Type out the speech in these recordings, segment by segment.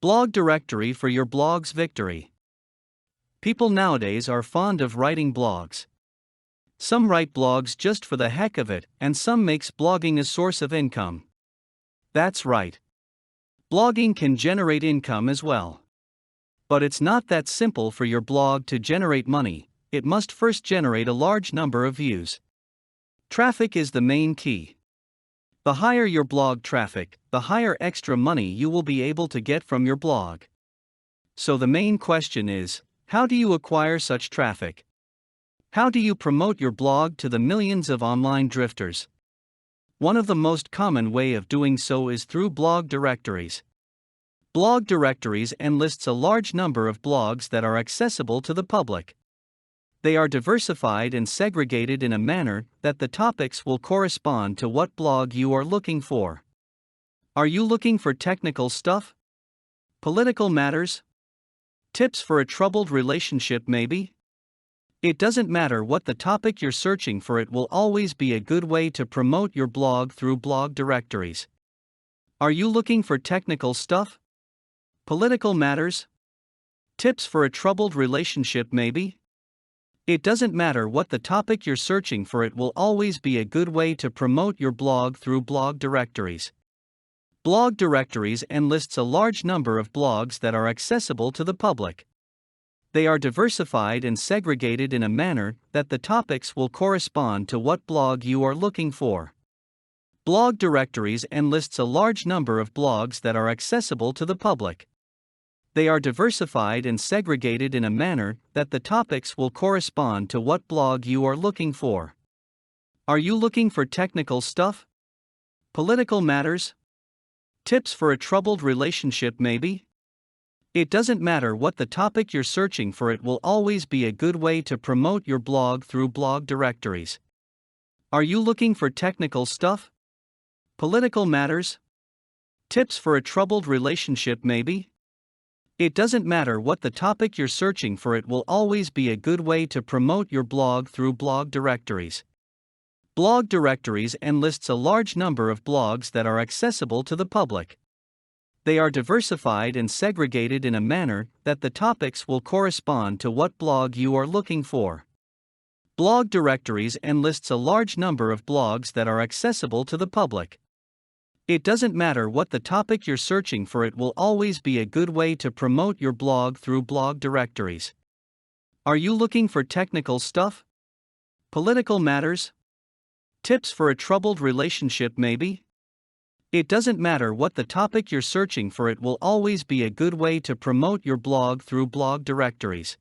Blog directory for your blog's victory. People nowadays are fond of writing blogs. Some write blogs just for the heck of it, and some makes blogging a source of income. That's right. Blogging can generate income as well. But it's not that simple for your blog to generate money. It must first generate a large number of views. Traffic is the main key. The higher your blog traffic, the higher extra money you will be able to get from your blog. So the main question is, how do you acquire such traffic? How do you promote your blog to the millions of online drifters? One of the most common way of doing so is through blog directories. Blog directories enlists a large number of blogs that are accessible to the public. They are diversified and segregated in a manner that the topics will correspond to what blog you are looking for. Are you looking for technical stuff? Political matters? Tips for a troubled relationship maybe? It doesn't matter what the topic you're searching for, it will always be a good way to promote your blog through blog directories. Are you looking for technical stuff? Political matters? Tips for a troubled relationship maybe? It doesn't matter what the topic you're searching for, it will always be a good way to promote your blog through blog directories. Blog directories enlists a large number of blogs that are accessible to the public. They are diversified and segregated in a manner that the topics will correspond to what blog you are looking for. Blog directories enlists a large number of blogs that are accessible to the public. They are diversified and segregated in a manner that the topics will correspond to what blog you are looking for. Are you looking for technical stuff? Political matters? Tips for a troubled relationship maybe? It doesn't matter what the topic you're searching for, it will always be a good way to promote your blog through blog directories. Are you looking for technical stuff? Political matters? Tips for a troubled relationship maybe? It doesn't matter what the topic you're searching for, it will always be a good way to promote your blog through blog directories. Blog directories enlists a large number of blogs that are accessible to the public. They are diversified and segregated in a manner that the topics will correspond to what blog you are looking for. Blog directories enlists a large number of blogs that are accessible to the public. It doesn't matter what the topic you're searching for, it will always be a good way to promote your blog through blog directories. Are you looking for technical stuff? Political matters? Tips for a troubled relationship maybe? It doesn't matter what the topic you're searching for, it will always be a good way to promote your blog through blog directories.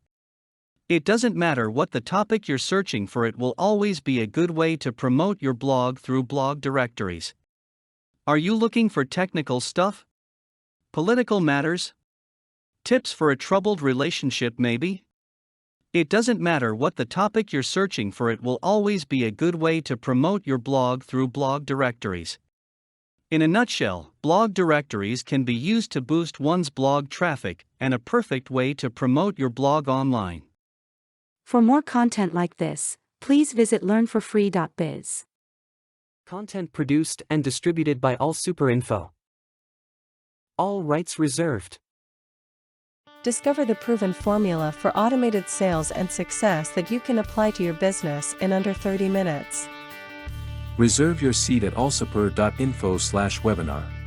It doesn't matter what the topic you're searching for, it will always be a good way to promote your blog through blog directories. Are you looking for technical stuff? Political matters? Tips for a troubled relationship maybe? It doesn't matter what the topic you're searching for, it will always be a good way to promote your blog through blog directories. In a nutshell, blog directories can be used to boost one's blog traffic and a perfect way to promote your blog online. For more content like this, please visit learnforfree.biz. Content produced and distributed by AllSuperInfo. All rights reserved. Discover the proven formula for automated sales and success that you can apply to your business in under 30 minutes. Reserve your seat at allsuper.info/webinar.